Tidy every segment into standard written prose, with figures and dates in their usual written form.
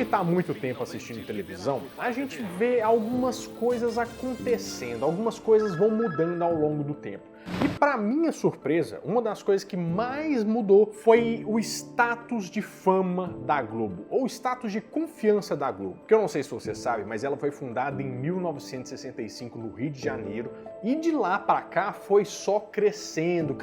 que está há muito tempo assistindo televisão, a gente vê algumas coisas acontecendo, algumas coisas vão mudando ao longo do tempo. E para minha surpresa, uma das coisas que mais mudou foi o status de fama da Globo, ou status de confiança da Globo. Que eu não sei se você sabe, mas ela foi fundada em 1965 no Rio de Janeiro e de lá para cá foi só crescendo,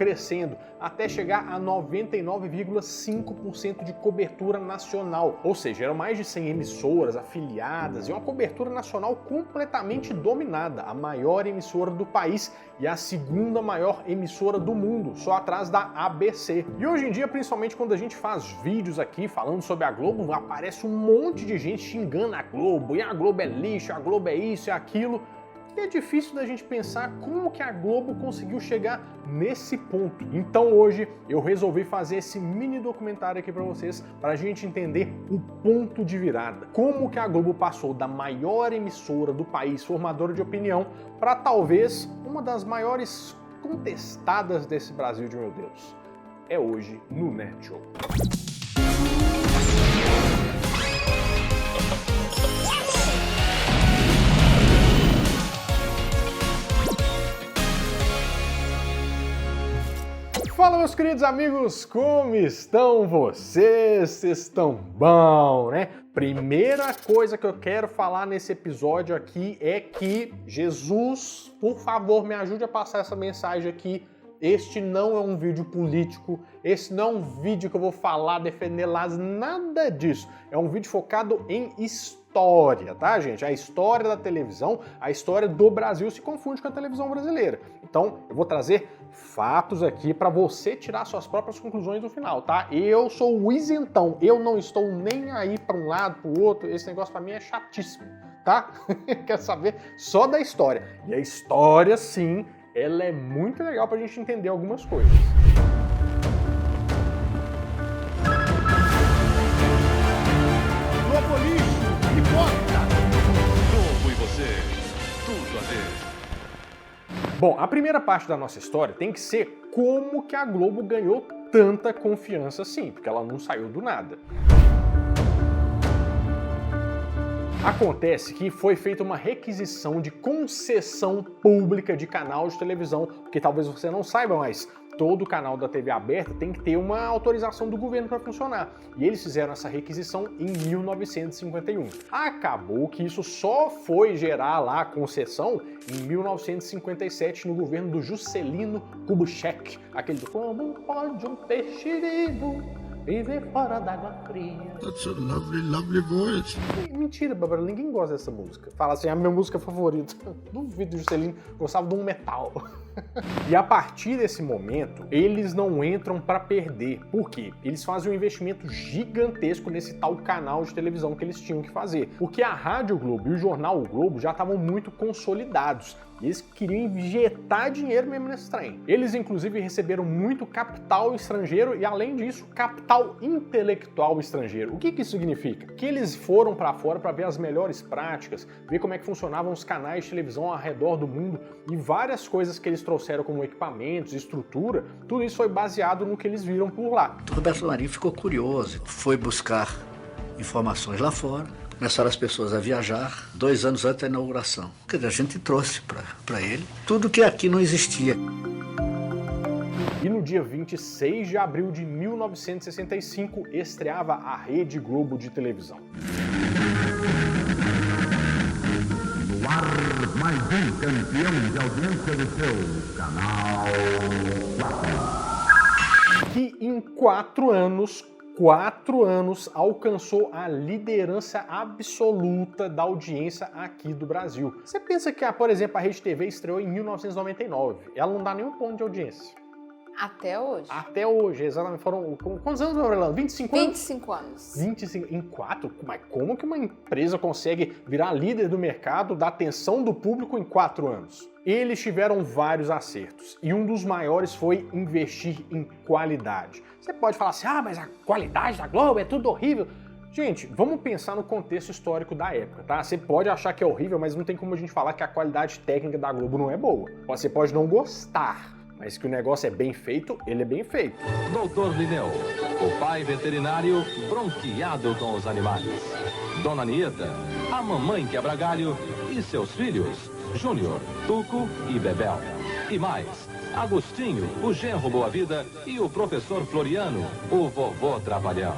até chegar a 99,5% de cobertura nacional. Ou seja, eram mais de 100 emissoras afiliadas e uma cobertura nacional completamente dominada, a maior emissora do país e a segunda maior emissora do mundo, só atrás da ABC. E hoje em dia, principalmente quando a gente faz vídeos aqui falando sobre a Globo, aparece um monte de gente xingando a Globo, e a Globo é lixo, a Globo é isso, é aquilo. E é difícil da gente pensar como que a Globo conseguiu chegar nesse ponto. Então hoje eu resolvi fazer esse mini documentário aqui para vocês, para a gente entender o ponto de virada. Como que a Globo passou da maior emissora do país, formadora de opinião, para talvez uma das maiores contestadas desse Brasil de meu Deus. É hoje no Nerd Show. Fala, meus queridos amigos, como estão vocês? Vocês estão bom, né? Primeira coisa que eu quero falar nesse episódio aqui é que Jesus, por favor, me ajude a passar essa mensagem aqui. Este não é um vídeo político, esse não é um vídeo que eu vou falar, defender lá, nada disso. É um vídeo focado em história, tá, gente? A história da televisão, a história do Brasil se confunde com a televisão brasileira. Então, eu vou trazer fatos aqui para você tirar suas próprias conclusões no final, tá? Eu sou o isentão, eu não estou nem aí para um lado, para o outro, esse negócio para mim é chatíssimo, tá? Quer saber só da história. E a história, sim, ela é muito legal pra gente entender algumas coisas. Globolixo, hipócrita! Globo e você, tudo a ver. Bom, a primeira parte da nossa história tem que ser como que a Globo ganhou tanta confiança assim, porque ela não saiu do nada. Acontece que foi feita uma requisição de concessão pública de canal de televisão, porque talvez você não saiba, mas todo canal da TV aberta tem que ter uma autorização do governo para funcionar. E eles fizeram essa requisição em 1951. Acabou que isso só foi gerar lá a concessão em 1957 no governo do Juscelino Kubitschek, aquele do "Como pode um peixe vivo viver fora d'água fria". That's a lovely, lovely voice. Mentira, Bárbara, ninguém gosta dessa música. Fala assim, a minha música favorita. Duvido do Juscelino gostava de um metal. E a partir desse momento, eles não entram para perder. Por quê? Eles fazem um investimento gigantesco nesse tal canal de televisão que eles tinham que fazer. Porque a Rádio Globo e o Jornal o Globo já estavam muito consolidados. E eles queriam injetar dinheiro mesmo nesse trem. Eles, inclusive, receberam muito capital estrangeiro e, além disso, capital intelectual estrangeiro. O que isso significa? Que eles foram para fora para ver as melhores práticas, ver como é que funcionavam os canais de televisão ao redor do mundo e várias coisas que eles trouxeram como equipamentos, estrutura, tudo isso foi baseado no que eles viram por lá. Roberto Marinho ficou curioso, foi buscar informações lá fora. Começaram as pessoas a viajar 2 anos antes da inauguração. Quer dizer, a gente trouxe para ele tudo que aqui não existia. E no dia 26 de abril de 1965, estreava a Rede Globo de televisão. No ar, mais um campeão de audiência do seu canal 4. Que em 4 anos alcançou a liderança absoluta da audiência aqui do Brasil. Você pensa que, por exemplo, a Rede TV estreou em 1999. Ela não dá nenhum ponto de audiência. Até hoje? Até hoje, exatamente. Foram quantos anos, Aurelano? 25 anos? 25 anos. 25 em 4? Mas como que uma empresa consegue virar líder do mercado, da atenção do público em 4 anos? Eles tiveram vários acertos e um dos maiores foi investir em qualidade. Você pode falar assim, mas a qualidade da Globo é tudo horrível. Gente, vamos pensar no contexto histórico da época, tá? Você pode achar que é horrível, mas não tem como a gente falar que a qualidade técnica da Globo não é boa. Você pode não gostar, mas que o negócio é bem feito, ele é bem feito. Doutor Lineu, o pai veterinário bronqueado com os animais. Dona Nieta, a mamãe quebra-galho e seus filhos, Júnior, Tuco e Bebel. E mais, Agostinho, o genro boa-vida e o professor Floriano, o vovô Trapalhão.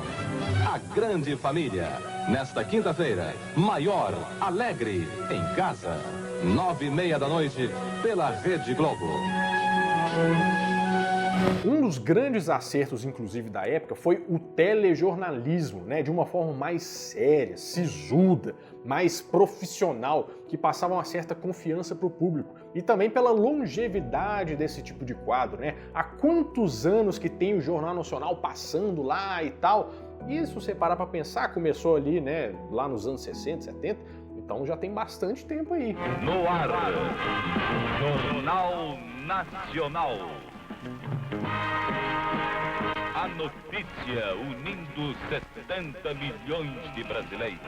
A grande família, nesta quinta-feira, maior, alegre, em casa, 21h30 pela Rede Globo. Um dos grandes acertos, inclusive, da época foi o telejornalismo, né? De uma forma mais séria, sisuda, mais profissional, que passava uma certa confiança para o público. E também pela longevidade desse tipo de quadro, né? Há quantos anos que tem o Jornal Nacional passando lá e tal? E se você parar para pensar, começou ali, né? Lá nos anos 60, 70, então já tem bastante tempo aí. No ar, Jornal Nacional. A notícia unindo 70 milhões de brasileiros.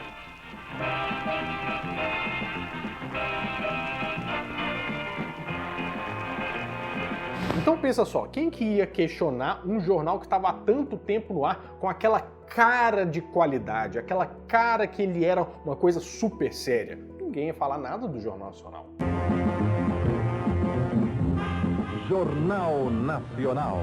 Então pensa só, quem que ia questionar um jornal que estava há tanto tempo no ar com aquela cara de qualidade, aquela cara que ele era uma coisa super séria? Ninguém ia falar nada do Jornal Nacional. Jornal Nacional.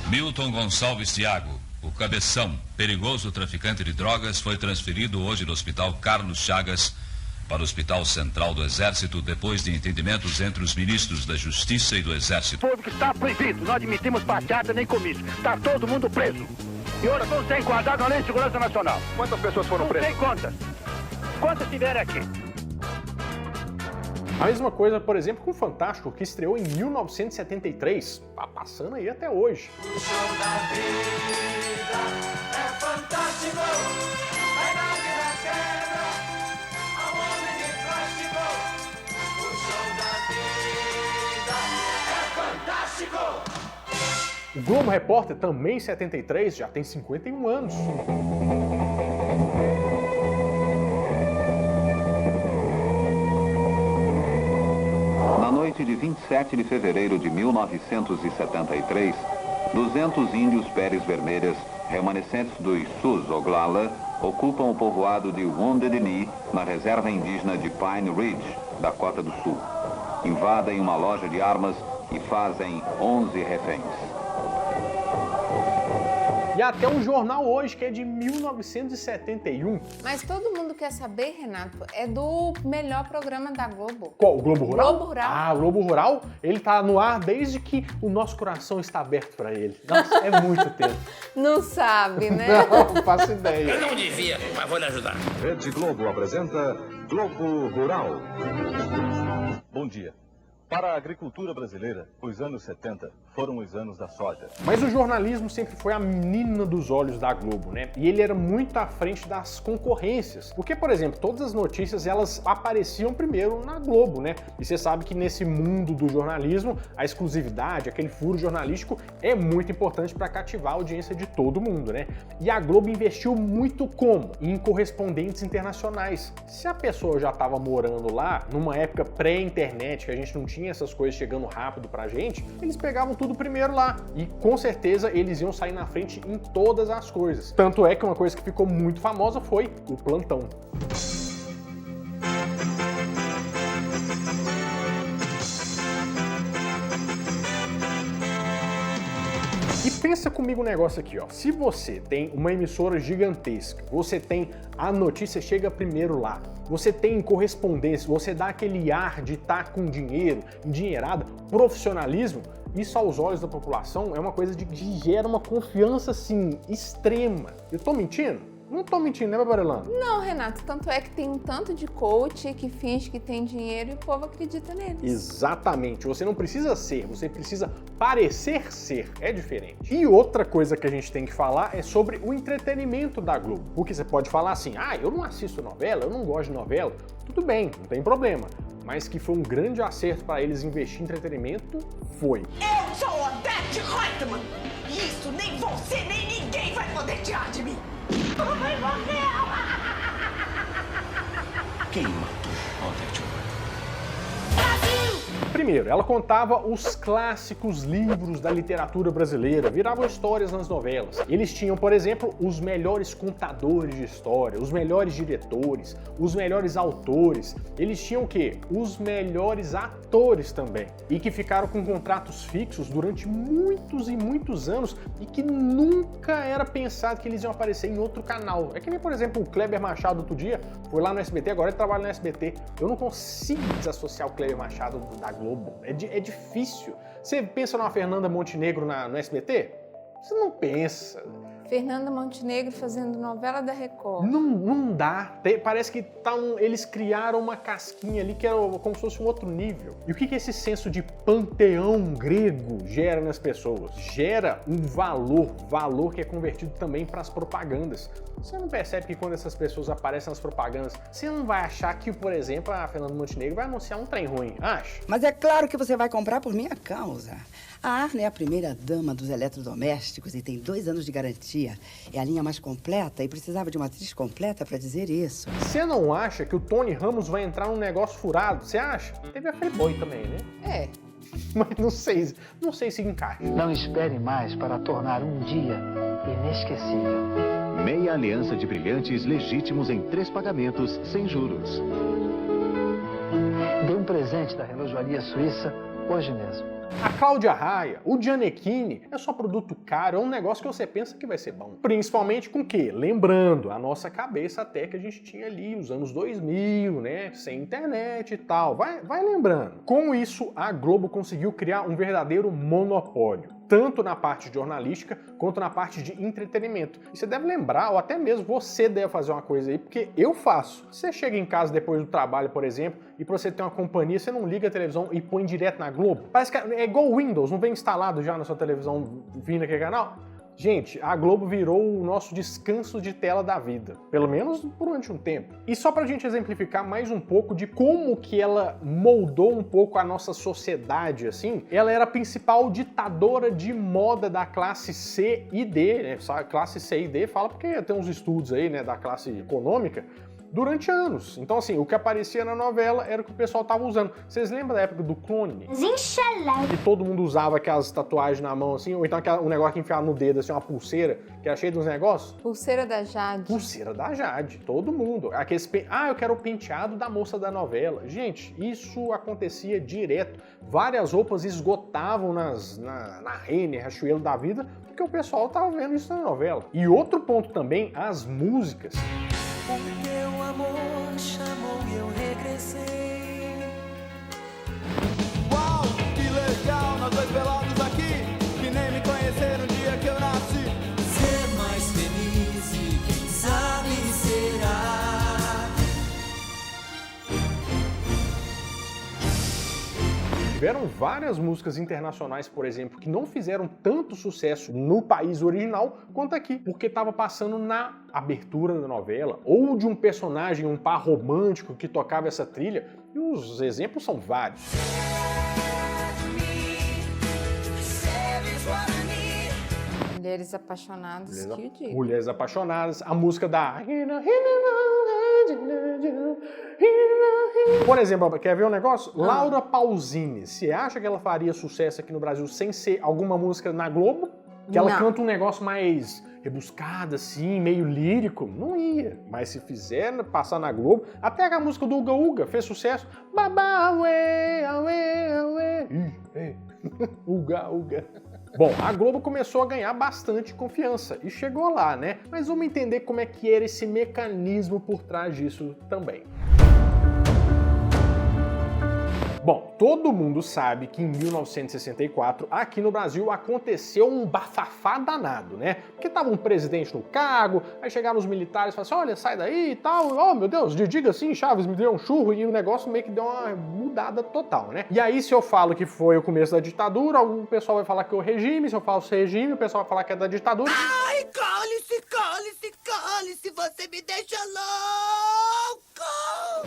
Milton Gonçalves Thiago, o cabeção, perigoso traficante de drogas, foi transferido hoje do Hospital Carlos Chagas para o Hospital Central do Exército depois de entendimentos entre os ministros da Justiça e do Exército. Público está proibido, não admitimos passeata nem comício. Está todo mundo preso. E outra, vão ser enquadrados na Lei de Segurança Nacional. Quantas pessoas foram presas? Não tem contas. Quantas tiveram aqui? A mesma coisa, por exemplo, com o Fantástico, que estreou em 1973. Tá passando aí até hoje. O show da vida é fantástico. Vai na vida quebra ao homem de plástico. O show da vida é fantástico. O Globo Repórter, também em 73, já tem 51 anos. Na noite de 27 de fevereiro de 1973, 200 índios Pérez Vermelhas, remanescentes dos Sus Oglala, ocupam o povoado de Wounded Knee, na reserva indígena de Pine Ridge, Dakota do Sul. Invadem uma loja de armas e fazem 11 reféns. E até um jornal hoje, que é de 1971. Mas todo mundo quer saber, Renato, é do melhor programa da Globo. Qual? O Globo Rural? Globo Rural. Ah, o Globo Rural, ele tá no ar desde que o nosso coração está aberto para ele. Nossa, é muito tempo. Não sabe, né? Não faço ideia. Eu não devia, mas vou lhe ajudar. Rede Globo apresenta Globo Rural. Bom dia. Para a agricultura brasileira, os anos 70 foram os anos da soja. Mas o jornalismo sempre foi a menina dos olhos da Globo, né? E ele era muito à frente das concorrências. Porque, por exemplo, todas as notícias, elas apareciam primeiro na Globo, né? E você sabe que nesse mundo do jornalismo, a exclusividade, aquele furo jornalístico é muito importante para cativar a audiência de todo mundo, né? E a Globo investiu muito como? Em correspondentes internacionais. Se a pessoa já estava morando lá, numa época pré-internet, que a gente não tinha essas coisas chegando rápido pra gente, eles pegavam tudo primeiro lá. E com certeza eles iam sair na frente em todas as coisas. Tanto é que uma coisa que ficou muito famosa foi o plantão. E pensa comigo um negócio aqui, ó. Se você tem uma emissora gigantesca, você tem a notícia chega primeiro lá, você tem correspondência, você dá aquele ar de estar com dinheiro, endinheirada, profissionalismo, isso aos olhos da população é uma coisa que gera uma confiança, assim, extrema. Eu tô mentindo? Não tô mentindo, né, Barbarelano? Não, Renato, tanto é que tem um tanto de coach que finge que tem dinheiro e o povo acredita neles. Exatamente. Você não precisa ser, você precisa parecer ser. É diferente. E outra coisa que a gente tem que falar é sobre o entretenimento da Globo. Porque você pode falar assim, eu não assisto novela, eu não gosto de novela. Tudo bem, não tem problema. Mas que foi um grande acerto para eles investir em entretenimento, foi. Eu sou Odete Reutemann. Isso nem você nem ninguém vai poder tirar de mim. Vai morrer. Quem matou Odete? Brasil! Primeiro, ela contava os clássicos livros da literatura brasileira, viravam histórias nas novelas. Eles tinham, por exemplo, os melhores contadores de história, os melhores diretores, os melhores autores. Eles tinham o quê? Os melhores atores também. E que ficaram com contratos fixos durante muitos e muitos anos e que nunca era pensado que eles iam aparecer em outro canal. É que nem, por exemplo, o Kleber Machado outro dia foi lá no SBT, agora ele trabalha no SBT. Eu não consigo desassociar o Kleber Machado da Globo. É difícil. Você pensa numa Fernanda Montenegro no SBT? Você não pensa. Fernanda Montenegro fazendo novela da Record. Não dá. Parece que eles criaram uma casquinha ali que era como se fosse um outro nível. E o que esse senso de panteão grego gera nas pessoas? Gera um valor que é convertido também para as propagandas. Você não percebe que quando essas pessoas aparecem nas propagandas, você não vai achar que, por exemplo, a Fernanda Montenegro vai anunciar um trem ruim, acha? Mas é claro que você vai comprar por minha causa. A Arne é a primeira dama dos eletrodomésticos e tem 2 anos de garantia. É a linha mais completa e precisava de uma atriz completa para dizer isso. Você não acha que o Tony Ramos vai entrar num negócio furado? Você acha? Teve a Playboy também, né? É. Mas não sei se encaixa. Não espere mais para tornar um dia inesquecível. Meia aliança de brilhantes legítimos em 3 pagamentos sem juros. Dê um presente da relojoaria suíça hoje mesmo. A Cláudia Raia, o Gianecchini, é só produto caro, é um negócio que você pensa que vai ser bom. Principalmente com o quê? Lembrando a nossa cabeça até que a gente tinha ali os anos 2000, né? Sem internet e tal. Vai lembrando. Com isso, a Globo conseguiu criar um verdadeiro monopólio. Tanto na parte jornalística, quanto na parte de entretenimento. E você deve lembrar, ou até mesmo você deve fazer uma coisa aí, porque eu faço. Você chega em casa depois do trabalho, por exemplo, e pra você ter uma companhia, você não liga a televisão e põe direto na Globo. Parece que é igual o Windows, não vem instalado já na sua televisão vindo aquele canal? Gente, a Globo virou o nosso descanso de tela da vida, pelo menos durante um tempo. E só pra gente exemplificar mais um pouco de como que ela moldou um pouco a nossa sociedade, assim, ela era a principal ditadora de moda da classe C e D, né? Classe C e D fala porque tem uns estudos aí, né, da classe econômica, durante anos. Então, assim, o que aparecia na novela era o que o pessoal tava usando. Vocês lembram da época do clone? Que todo mundo usava aquelas tatuagens na mão, assim, ou então um negócio que enfiava no dedo, assim, uma pulseira, que era cheia de uns negócios? Pulseira da Jade. Pulseira da Jade, todo mundo. Eu quero o penteado da moça da novela. Gente, isso acontecia direto. Várias roupas esgotavam na Renner, Riachuelo da vida, porque o pessoal tava vendo isso na novela. E outro ponto também, as músicas. O teu amor chamou e eu regressei. Uau, que legal, nós 2 pelados aqui, que nem me conheceram no dia que eu nasci. Ser mais feliz e quem sabe será. Tiveram várias músicas internacionais, por exemplo, que não fizeram tanto sucesso no país original quanto aqui, porque estava passando na abertura da novela, ou de um personagem, um par romântico que tocava essa trilha, e os exemplos são vários. Mulheres Apaixonadas, que eu digo. Mulheres Apaixonadas, a música da... Por exemplo, quer ver um negócio? Laura Pausini, você acha que ela faria sucesso aqui no Brasil sem ser alguma música na Globo? Que ela canta um negócio mais rebuscado, assim, meio lírico? Não ia. Mas se fizer passar na Globo, até a música do Uga Uga fez sucesso. Babá, ué, ué, ué. Uga Uga. Bom, a Globo começou a ganhar bastante confiança e chegou lá, né? Mas vamos entender como é que era esse mecanismo por trás disso também. Bom, todo mundo sabe que em 1964, aqui no Brasil, aconteceu um bafafá danado, né? Porque tava um presidente no cargo, aí chegaram os militares e falaram assim, olha, sai daí e tal, oh meu Deus, diga assim, Chaves, me deu um churro, e o negócio meio que deu uma mudada total, né? E aí, se eu falo que foi o começo da ditadura, o pessoal vai falar que é o regime, se eu falo regime, o pessoal vai falar que é da ditadura. Ai, cale-se, cale-se, cale-se, você me deixa louco!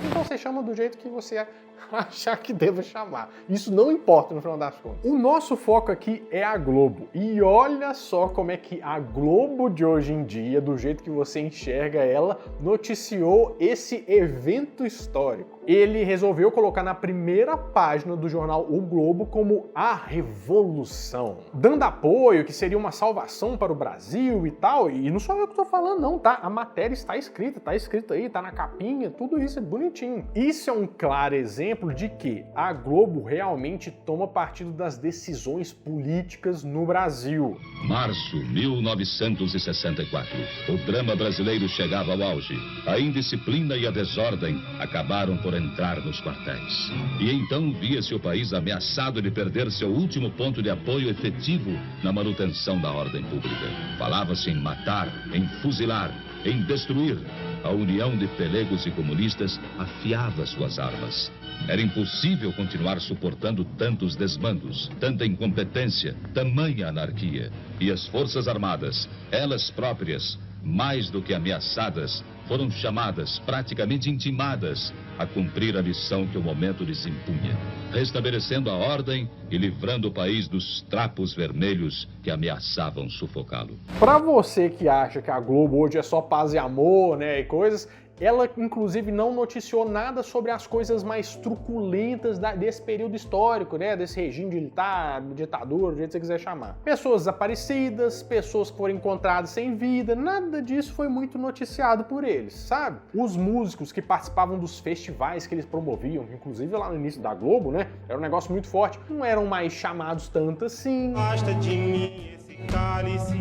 Então você chama do jeito que você achar que deva chamar. Isso não importa no final das contas. O nosso foco aqui é a Globo. E olha só como é que a Globo de hoje em dia, do jeito que você enxerga ela, noticiou esse evento histórico. Ele resolveu colocar na primeira página do jornal O Globo como a revolução, dando apoio que seria uma salvação para o Brasil e tal. E não sou eu que estou falando não, tá? A matéria está escrita aí, tá na capinha, tudo isso é bonitinho. Isso é um claro exemplo de que a Globo realmente toma partido das decisões políticas no Brasil. Março 1964. O drama brasileiro chegava ao auge. A indisciplina e a desordem acabaram por entrar nos quartéis. E então via-se o país ameaçado de perder seu último ponto de apoio efetivo na manutenção da ordem pública. Falava-se em matar, em fuzilar, em destruir. A união de pelegos e comunistas afiava suas armas. Era impossível continuar suportando tantos desmandos, tanta incompetência, tamanha anarquia. E as Forças Armadas, elas próprias, mais do que ameaçadas, foram chamadas, praticamente intimadas, a cumprir a missão que o momento lhes impunha, restabelecendo a ordem e livrando o país dos trapos vermelhos que ameaçavam sufocá-lo. Para você que acha que a Globo hoje é só paz e amor, né, e coisas, ela, inclusive, não noticiou nada sobre as coisas mais truculentas desse período histórico, né? Desse regime militar, ditadura, do jeito que você quiser chamar. Pessoas desaparecidas, pessoas que foram encontradas sem vida, nada disso foi muito noticiado por eles, sabe? Os músicos que participavam dos festivais que eles promoviam, inclusive lá no início da Globo, né? Era um negócio muito forte, não eram mais chamados tanto assim. Basta de mim esse cálice,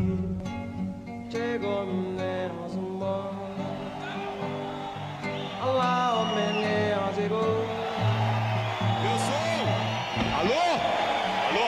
chegou menos um bom. Olá, o menino chegou. Eu sou! Alô? Alô?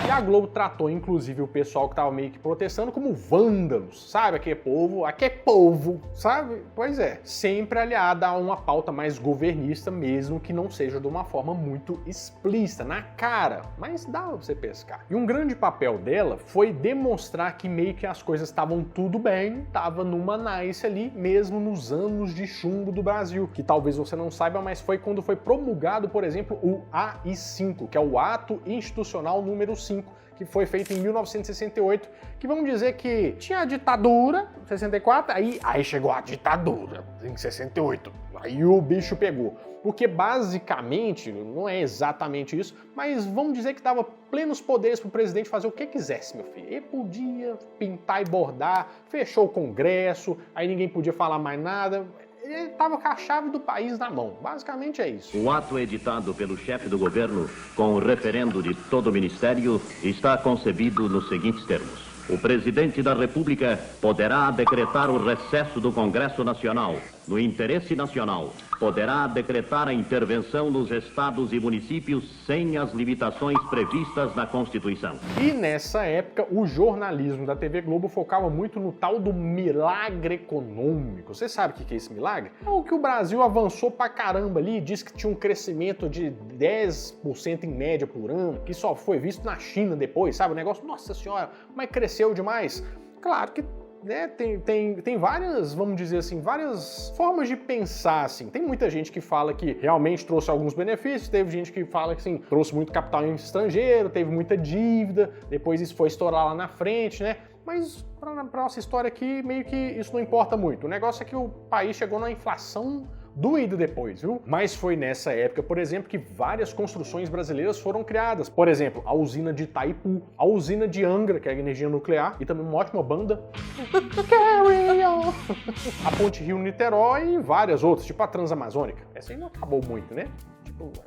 E a Globo tratou, inclusive, o pessoal que tava meio que protestando como vândalos, sabe? Aquele povo, sabe? Pois é, sempre aliada a uma pauta mais governista, mesmo que não seja de uma forma muito explícita, na cara, mas dá pra você pescar. E um grande papel dela foi demonstrar que meio que as coisas estavam tudo bem, tava numa nice ali, mesmo nos anos de chumbo do Brasil, que talvez você não saiba, mas foi quando foi promulgado, por exemplo, o AI-5, que é o Ato Institucional número 5, que foi feito em 1968, que vamos dizer que tinha a ditadura, 64, aí chegou a ditadura, em 68, aí o bicho pegou. Porque basicamente, não é exatamente isso, mas vamos dizer que dava plenos poderes para o presidente fazer o que quisesse, meu filho. Ele podia pintar e bordar, fechou o Congresso, aí ninguém podia falar mais nada. Ele estava com a chave do país na mão. Basicamente é isso. O ato editado pelo chefe do governo, com o referendo de todo o ministério, está concebido nos seguintes termos. O presidente da República poderá decretar o recesso do Congresso Nacional, no interesse nacional. Poderá decretar a intervenção nos estados e municípios sem as limitações previstas na Constituição. E nessa época, o jornalismo da TV Globo focava muito no tal do milagre econômico. Você sabe o que é esse milagre? É o que o Brasil avançou pra caramba ali, diz que tinha um crescimento de 10% em média por ano, que só foi visto na China depois, sabe? O negócio, nossa senhora, mas cresceu demais. Claro que né, tem várias, vamos dizer assim, várias formas de pensar, assim. Tem muita gente que fala que realmente trouxe alguns benefícios, teve gente que fala que, assim, trouxe muito capital estrangeiro, teve muita dívida, depois isso foi estourar lá na frente, né? Mas pra nossa história aqui, meio que isso não importa muito. O negócio é que o país chegou na inflação doído depois, viu? Mas foi nessa época, por exemplo, que várias construções brasileiras foram criadas. Por exemplo, a usina de Itaipu, a usina de Angra, que é a energia nuclear, e também uma ótima banda, a Ponte Rio-Niterói e várias outras, tipo a Transamazônica. Essa aí não acabou muito, né?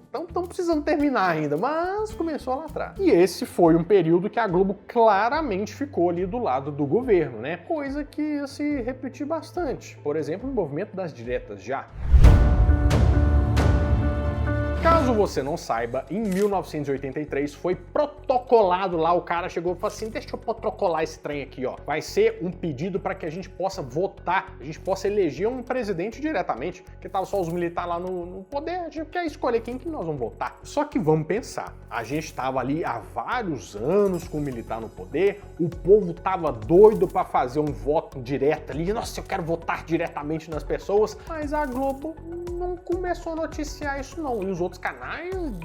Estão precisando terminar ainda, mas começou lá atrás. E esse foi um período que a Globo claramente ficou ali do lado do governo, né? Coisa que ia se repetir bastante. Por exemplo, no movimento das diretas já. Caso Caso você não saiba, em 1983 foi protocolado lá, o cara chegou e falou assim, deixa eu protocolar esse trem aqui, ó. Vai ser um pedido para que a gente possa votar, a gente possa eleger um presidente diretamente, porque tava só os militares lá no poder, a gente quer escolher quem que nós vamos votar. Só que vamos pensar, a gente estava ali há vários anos com o militar no poder, o povo tava doido para fazer um voto direto ali, nossa, eu quero votar diretamente nas pessoas, mas a Globo não começou a noticiar isso não, e os outros canais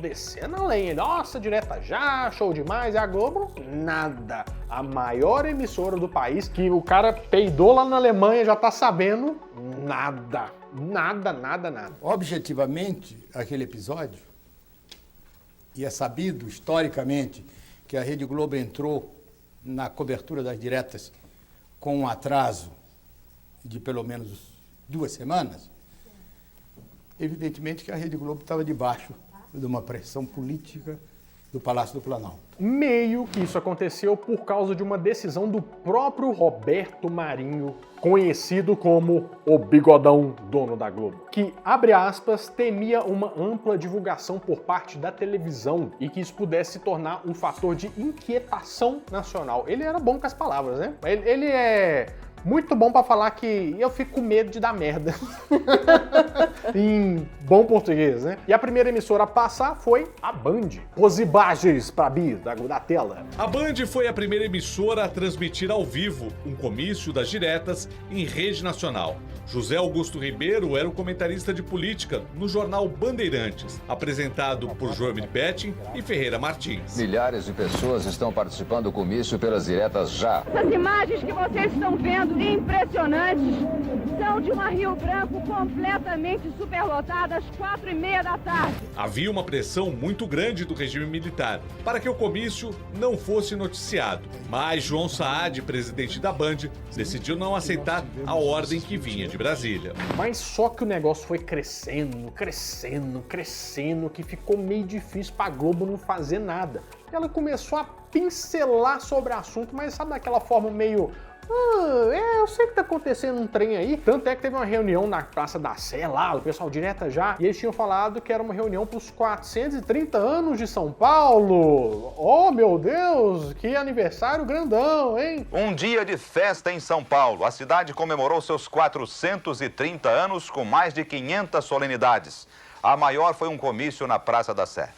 descendo a lenha, nossa, direta já, show demais, e a Globo, nada. A maior emissora do país, que o cara peidou lá na Alemanha, já tá sabendo, nada. Nada. Objetivamente, aquele episódio, e é sabido historicamente que a Rede Globo entrou na cobertura das diretas com um atraso de pelo menos 2 semanas, evidentemente que a Rede Globo estava debaixo de uma pressão política do Palácio do Planalto. Meio que isso aconteceu por causa de uma decisão do próprio Roberto Marinho, conhecido como o Bigodão, dono da Globo, que, abre aspas, temia uma ampla divulgação por parte da televisão e que isso pudesse se tornar um fator de inquietação nacional. Ele era bom com as palavras, né? Ele é muito bom pra falar que eu fico com medo de dar merda. Em bom português, né? E a primeira emissora a passar foi a Band. Os imagens pra Bi, da tela. A Band foi a primeira emissora a transmitir ao vivo um comício das diretas em rede nacional. José Augusto Ribeiro era o comentarista de política no jornal Bandeirantes, apresentado por Joemir Betting e Ferreira Martins. Milhares de pessoas estão participando do comício pelas diretas já. Essas imagens que vocês estão vendo, impressionantes, são de uma Rio Branco completamente superlotada às 4h30 da tarde. Havia uma pressão muito grande do regime militar para que o comício não fosse noticiado, mas João Saad, presidente da Band, decidiu não aceitar a ordem que vinha de Brasília. Mas só que o negócio foi crescendo, que ficou meio difícil pra Globo não fazer nada. Ela começou a pincelar sobre o assunto, mas sabe daquela forma meio... eu sei que tá acontecendo um trem aí. Tanto é que teve uma reunião na Praça da Sé lá, o pessoal direta já, e eles tinham falado que era uma reunião pros 430 anos de São Paulo. Oh, meu Deus, que aniversário grandão, hein? Um dia de festa em São Paulo. A cidade comemorou seus 430 anos com mais de 500 solenidades. A maior foi um comício na Praça da Sé.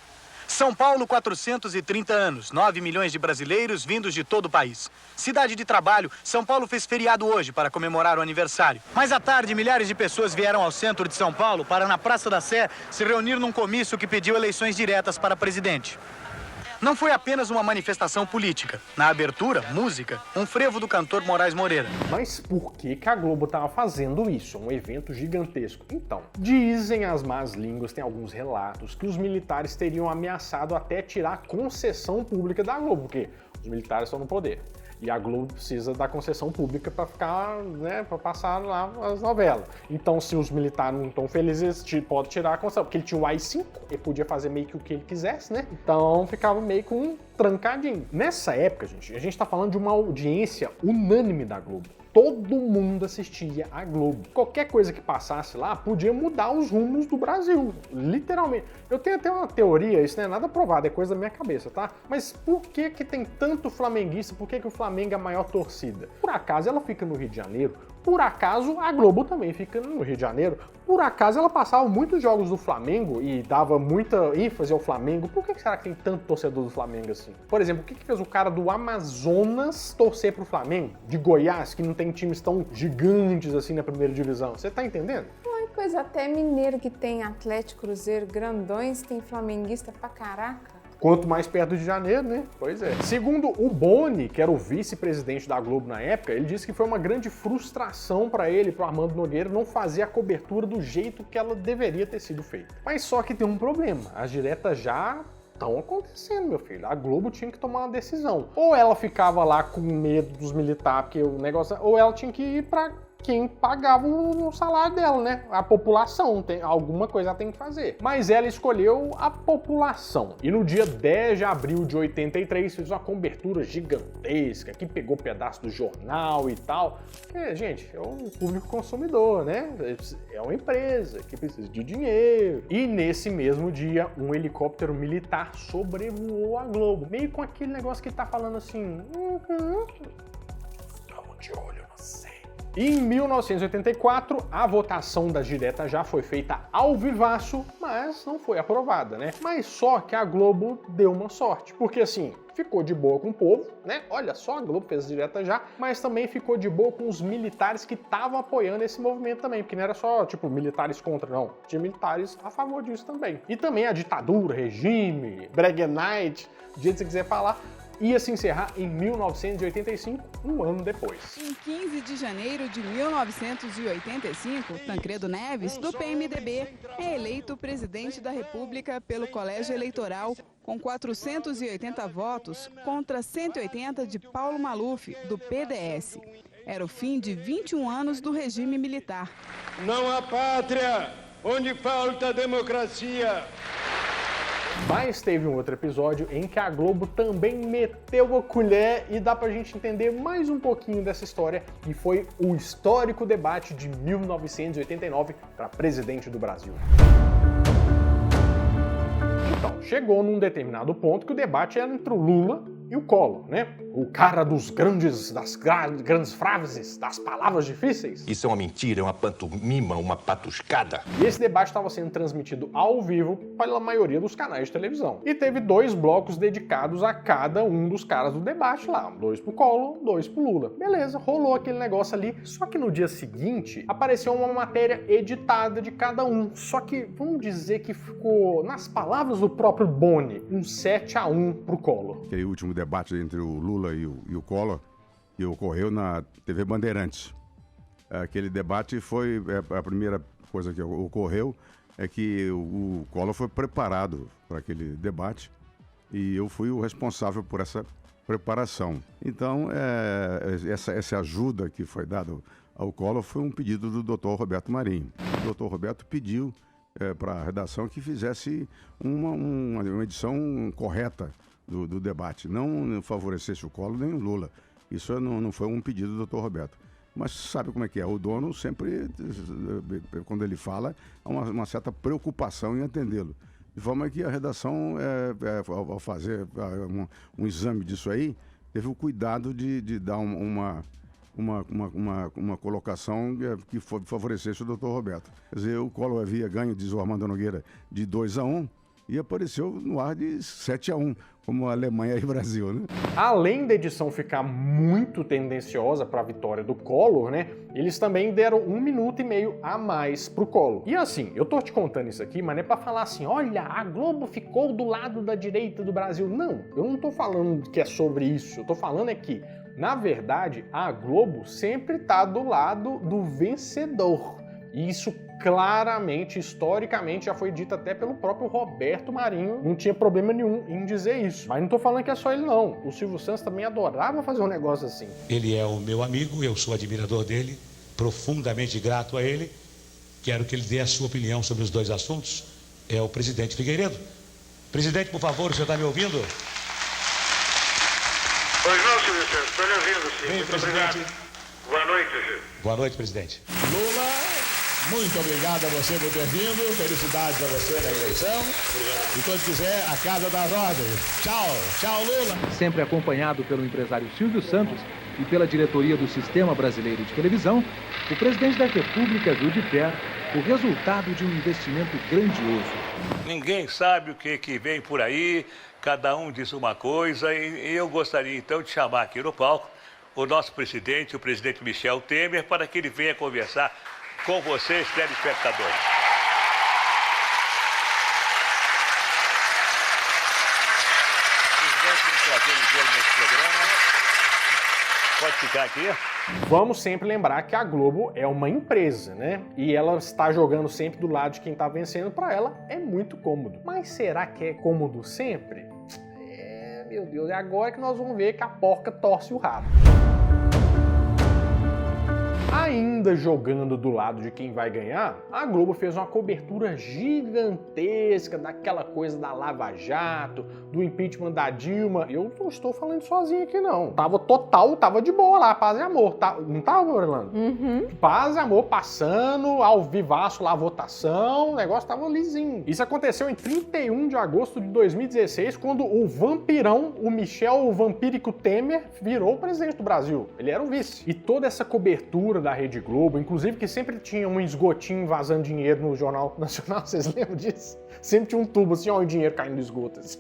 São Paulo, 430 anos, 9 milhões de brasileiros vindos de todo o país. Cidade de trabalho, São Paulo fez feriado hoje para comemorar o aniversário. Mais à tarde, milhares de pessoas vieram ao centro de São Paulo para, na Praça da Sé, se reunir num comício que pediu eleições diretas para presidente. Não foi apenas uma manifestação política. Na abertura, música, um frevo do cantor Moraes Moreira. Mas por que a Globo estava fazendo isso? Um evento gigantesco. Então, dizem as más línguas, tem alguns relatos, que os militares teriam ameaçado até tirar a concessão pública da Globo, porque os militares estão no poder. E a Globo precisa da concessão pública para ficar, né, para passar lá as novelas. Então, se os militares não estão felizes, pode tirar a concessão, porque ele tinha o AI-5, ele podia fazer meio que o que ele quisesse, né? Então, ficava meio com um trancadinho. Nessa época, gente, a gente tá falando de uma audiência unânime da Globo. Todo mundo assistia a Globo. Qualquer coisa que passasse lá podia mudar os rumos do Brasil, literalmente. Eu tenho até uma teoria, isso não é nada provado, é coisa da minha cabeça, tá? Mas por que tem tanto flamenguista? Por que o Flamengo é a maior torcida? Por acaso ela fica no Rio de Janeiro? Por acaso a Globo também fica no Rio de Janeiro? Por acaso ela passava muitos jogos do Flamengo e dava muita ênfase ao Flamengo? Por que será que tem tanto torcedor do Flamengo assim? Por exemplo, o que fez o cara do Amazonas torcer pro Flamengo? De Goiás, que não tem times tão gigantes assim na primeira divisão. Você tá entendendo? Ué, coisa até mineiro que tem Atlético, Cruzeiro, grandões, tem flamenguista pra caraca. Quanto mais perto de janeiro, né? Pois é. Segundo o Boni, que era o vice-presidente da Globo na época, ele disse que foi uma grande frustração para ele, pro Armando Nogueira, não fazer a cobertura do jeito que ela deveria ter sido feita. Mas só que tem um problema. As diretas já estão acontecendo, meu filho. A Globo tinha que tomar uma decisão. Ou ela ficava lá com medo dos militares, porque o negócio... Ou ela tinha que ir pra quem pagava o salário dela, né? A população, alguma coisa ela tem que fazer. Mas ela escolheu a população. E no dia 10 de abril de 83 fez uma cobertura gigantesca que pegou pedaço do jornal e tal. Porque, gente, é um público consumidor, né? É uma empresa que precisa de dinheiro. E nesse mesmo dia, um helicóptero militar sobrevoou a Globo. Meio com aquele negócio que tá falando assim... Estamos de olho no céu. Em 1984, a votação das diretas já foi feita ao vivaço, mas não foi aprovada, né? Mas só que a Globo deu uma sorte, porque assim, ficou de boa com o povo, né? Olha só, a Globo fez as diretas já, mas também ficou de boa com os militares que estavam apoiando esse movimento também, porque não era só, tipo, militares contra, não. Tinha militares a favor disso também. E também a ditadura, regime, Breguenite, do jeito que você quiser falar, ia se encerrar em 1985, um ano depois. Em 15 de janeiro de 1985, Tancredo Neves, do PMDB, é eleito presidente da República pelo Colégio Eleitoral com 480 votos contra 180 de Paulo Maluf, do PDS. Era o fim de 21 anos do regime militar. Não há pátria onde falta democracia. Mas teve um outro episódio em que a Globo também meteu a colher e dá pra gente entender mais um pouquinho dessa história, e foi o histórico debate de 1989 para presidente do Brasil. Então, chegou num determinado ponto que o debate era entre o Lula e o Collor, né? O cara das grandes frases, das palavras difíceis. Isso é uma mentira, é uma pantomima, uma patuscada. E esse debate estava sendo transmitido ao vivo pela maioria dos canais de televisão. E teve 2 blocos dedicados a cada um dos caras do debate lá. 2 pro Collor, 2 pro Lula. Beleza, rolou aquele negócio ali. Só que no dia seguinte, apareceu uma matéria editada de cada um. Só que, vamos dizer que ficou, nas palavras do próprio Boni, um 7-1 pro Collor. Aquele último debate entre o Lula e o Collor, que ocorreu na TV Bandeirantes. Aquele debate foi a primeira coisa que ocorreu, é que o Collor foi preparado para aquele debate e eu fui o responsável por essa preparação. Então, essa ajuda que foi dada ao Collor foi um pedido do Dr. Roberto Marinho. O Dr. Roberto pediu para a redação que fizesse uma edição correta do debate, não favorecesse o Collor nem o Lula. Isso não foi um pedido do Dr. Roberto. Mas sabe como é que é? O dono sempre, quando ele fala, há uma certa preocupação em atendê-lo. De forma que a redação, ao fazer um exame disso aí, teve o cuidado de dar uma colocação que favorecesse o Dr. Roberto. Quer dizer, o Collor havia ganho, diz o Armando Nogueira, de 2-1 e apareceu no ar de 7-1, como a Alemanha e o Brasil, né? Além da edição ficar muito tendenciosa para a vitória do Collor, né? Eles também deram 1 minuto e meio a mais pro Collor. E assim, eu tô te contando isso aqui, mas não é para falar assim, olha, a Globo ficou do lado da direita do Brasil. Não, eu não tô falando que é sobre isso. Eu tô falando é que, na verdade, a Globo sempre tá do lado do vencedor. E isso claramente, historicamente, já foi dito até pelo próprio Roberto Marinho. Não tinha problema nenhum em dizer isso. Mas não tô falando que é só ele, não. O Silvio Santos também adorava fazer um negócio assim. Ele é o meu amigo, eu sou admirador dele, profundamente grato a ele. Quero que ele dê a sua opinião sobre os 2 assuntos. É o presidente Figueiredo. Presidente, por favor, o senhor está me ouvindo? Pois não, Silvio Santos, estou lhe ouvindo, sim. Bem, muito presidente. obrigado. Boa noite, Silvio. Boa noite, presidente. Lula, muito obrigado a você por ter vindo. Felicidades a você na eleição. Obrigado. E quando quiser, a Casa das Ordens. Tchau. Tchau, Lula. Sempre acompanhado pelo empresário Silvio Santos e pela diretoria do Sistema Brasileiro de Televisão, o presidente da República viu de perto o resultado de um investimento grandioso. Ninguém sabe o que vem por aí, cada um diz uma coisa, e eu gostaria então de chamar aqui no palco o nosso presidente, o presidente Michel Temer, para que ele venha conversar com vocês, telespectadores. Presidente, é um prazer em vê-lo nesse programa. Pode ficar aqui. Vamos sempre lembrar que a Globo é uma empresa, né? E ela está jogando sempre do lado de quem está vencendo, para ela é muito cômodo. Mas será que é cômodo sempre? Meu Deus, é agora que nós vamos ver que a porca torce o rabo. Ainda jogando do lado de quem vai ganhar, a Globo fez uma cobertura gigantesca daquela coisa da Lava Jato, do impeachment da Dilma. Eu não estou falando sozinho aqui, não. Tava de boa lá, paz e amor. Não tava, Orlando? Paz e amor passando, ao vivaço lá a votação, o negócio tava lisinho. Isso aconteceu em 31 de agosto de 2016, quando o vampirão, o Michel Vampírico Temer, virou o presidente do Brasil. Ele era o vice. E toda essa cobertura da Rede Globo, inclusive que sempre tinha um esgotinho vazando dinheiro no Jornal Nacional, vocês lembram disso? Sempre tinha um tubo assim, ó, o dinheiro caindo no esgoto. Assim.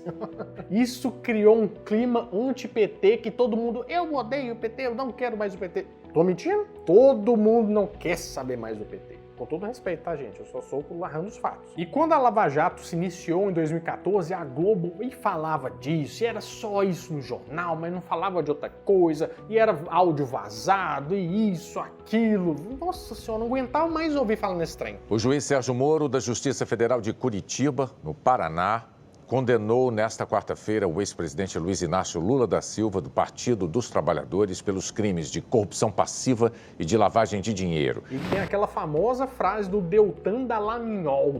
Isso criou um clima anti-PT que todo mundo, eu odeio o PT, eu não quero mais o PT. Tô mentindo? Todo mundo não quer saber mais do PT. Com todo respeito, tá, gente? Eu só sou narrando os fatos. E quando a Lava Jato se iniciou em 2014, a Globo falava disso, e era só isso no jornal, mas não falava de outra coisa, e era áudio vazado, e isso, aquilo. Nossa senhora, não aguentava mais ouvir falar nesse trem. O juiz Sérgio Moro, da Justiça Federal de Curitiba, no Paraná, condenou nesta quarta-feira o ex-presidente Luiz Inácio Lula da Silva, do Partido dos Trabalhadores, pelos crimes de corrupção passiva e de lavagem de dinheiro. E tem aquela famosa frase do Deltan Dallagnol,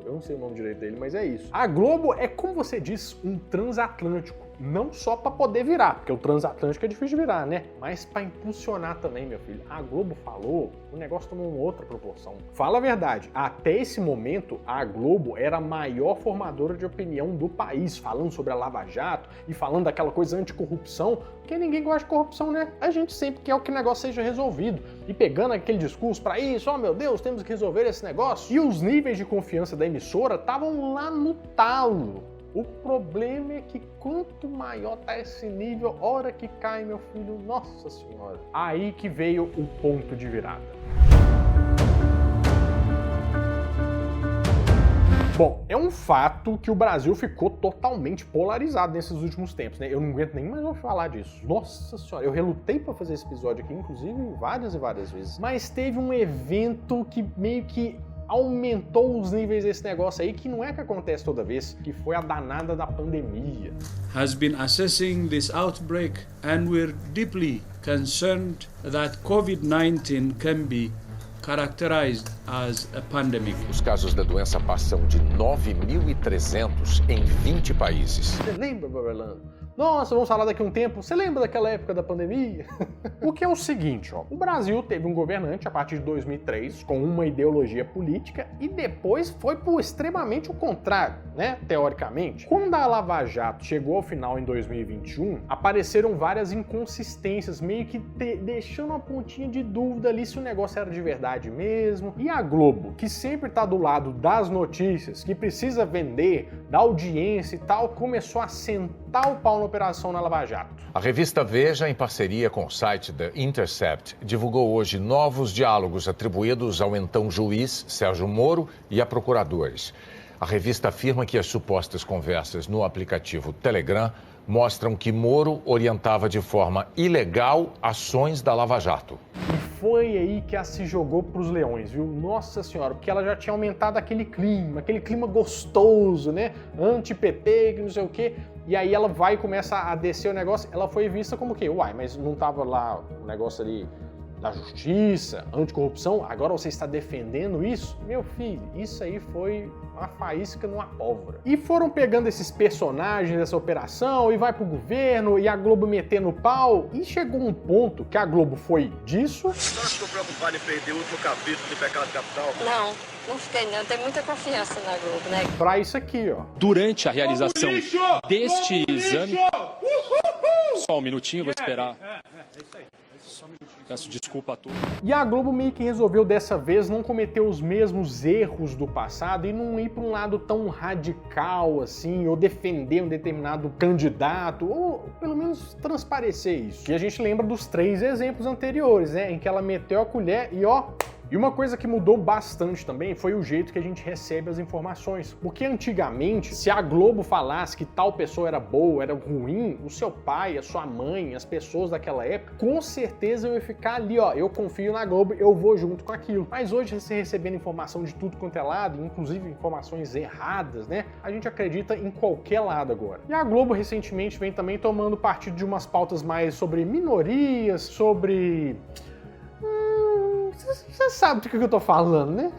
eu não sei o nome direito dele, mas é isso. A Globo é, como você diz, um transatlântico. Não só para poder virar, porque o transatlântico é difícil de virar, né? Mas para impulsionar também, meu filho. A Globo falou, o negócio tomou uma outra proporção. Fala a verdade, até esse momento, a Globo era a maior formadora de opinião do país, falando sobre a Lava Jato e falando daquela coisa anticorrupção, porque ninguém gosta de corrupção, né? A gente sempre quer que o negócio seja resolvido. E pegando aquele discurso para isso, meu Deus, temos que resolver esse negócio. E os níveis de confiança da emissora estavam lá no talo. O problema é que quanto maior tá esse nível, hora que cai, meu filho, nossa senhora. Aí que veio o ponto de virada. Bom, é um fato que o Brasil ficou totalmente polarizado nesses últimos tempos, né? Eu não aguento nem mais ouvir falar disso. Nossa senhora, eu relutei para fazer esse episódio aqui, inclusive várias e várias vezes. Mas teve um evento que meio que aumentou os níveis desse negócio aí, que não é que acontece toda vez, que foi a danada da pandemia. Has been assessing this outbreak and we're deeply concerned that COVID-19 can be characterized as a pandemic. Os casos da doença passam de 9.300 em 20 países. Você lembra, Orlando? Nossa, vamos falar daqui a um tempo. Você lembra daquela época da pandemia? O que é o seguinte, ó. O Brasil teve um governante a partir de 2003 com uma ideologia política e depois foi pro extremamente o contrário, né? Teoricamente. Quando a Lava Jato chegou ao final em 2021, apareceram várias inconsistências, meio que deixando uma pontinha de dúvida ali se o negócio era de verdade mesmo. E a Globo, que sempre tá do lado das notícias, que precisa vender, da audiência e tal, começou a sentar o pau na operação na Lava Jato. A revista Veja, em parceria com o site The Intercept, divulgou hoje novos diálogos atribuídos ao então juiz Sérgio Moro e a procuradores. A revista afirma que as supostas conversas no aplicativo Telegram mostram que Moro orientava de forma ilegal ações da Lava Jato. E foi aí que ela se jogou pros leões, viu? Nossa senhora, porque ela já tinha aumentado aquele clima gostoso, né? Anti-PT, que não sei o quê. E aí ela vai e começa a descer o negócio, ela foi vista como o quê? Uai, mas não tava lá o negócio ali da justiça, anticorrupção, agora você está defendendo isso? Meu filho, isso aí foi uma faísca numa pólvora. E foram pegando esses personagens dessa operação e vai pro governo e a Globo metendo pau e chegou um ponto que a Globo foi disso. Você ficou preocupado em perder o último capítulo de Pecado Capital? Não fiquei não, tenho muita confiança na Globo, né? Pra isso aqui, ó. Durante a realização deste exame... Só um minutinho, vou esperar. É isso aí. Só um minutinho. Peço desculpa a todos. E a Globo meio que resolveu dessa vez não cometer os mesmos erros do passado e não ir para um lado tão radical assim, ou defender um determinado candidato, ou pelo menos transparecer isso. E a gente lembra dos 3 exemplos anteriores, né, em que ela meteu a colher e ó... E uma coisa que mudou bastante também foi o jeito que a gente recebe as informações. Porque antigamente, se a Globo falasse que tal pessoa era boa, era ruim, o seu pai, a sua mãe, as pessoas daquela época, com certeza eu ia ficar ali, ó, eu confio na Globo, eu vou junto com aquilo. Mas hoje, você recebendo informação de tudo quanto é lado, inclusive informações erradas, né? A gente acredita em qualquer lado agora. E a Globo recentemente vem também tomando partido de umas pautas mais sobre minorias, sobre... Você sabe do que eu tô falando, né?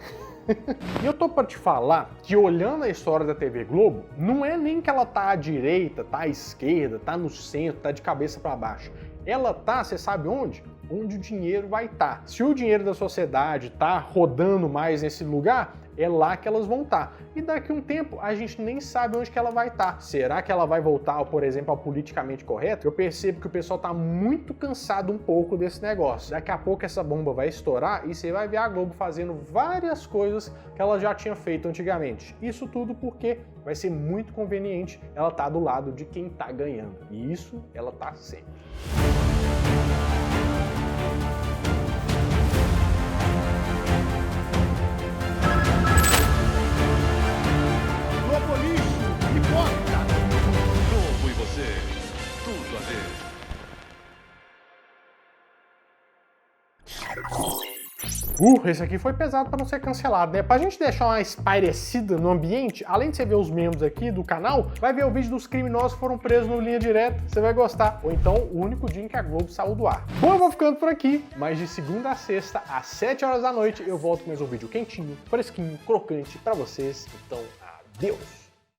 E eu tô pra te falar que, olhando a história da TV Globo, não é nem que ela tá à direita, tá à esquerda, tá no centro, tá de cabeça pra baixo. Ela tá, você sabe onde? Onde o dinheiro vai estar. Se o dinheiro da sociedade tá rodando mais nesse lugar, é lá que elas vão estar. E daqui a um tempo, a gente nem sabe onde que ela vai estar. Será que ela vai voltar, por exemplo, ao politicamente correto? Eu percebo que o pessoal tá muito cansado um pouco desse negócio. Daqui a pouco essa bomba vai estourar e você vai ver a Globo fazendo várias coisas que ela já tinha feito antigamente. Isso tudo porque vai ser muito conveniente ela estar do lado de quem tá ganhando. E isso ela tá sempre. Globo e você, tudo a ver. Esse aqui foi pesado para não ser cancelado, né? Pra gente deixar uma espairecida no ambiente, além de você ver os membros aqui do canal, vai ver o vídeo dos criminosos que foram presos no Linha Direta, você vai gostar. Ou então, o único dia em que a Globo saiu do ar. Bom, eu vou ficando por aqui, mas de segunda a sexta, às 7 horas da noite, eu volto com mais um vídeo quentinho, fresquinho, crocante pra vocês. Então, adeus!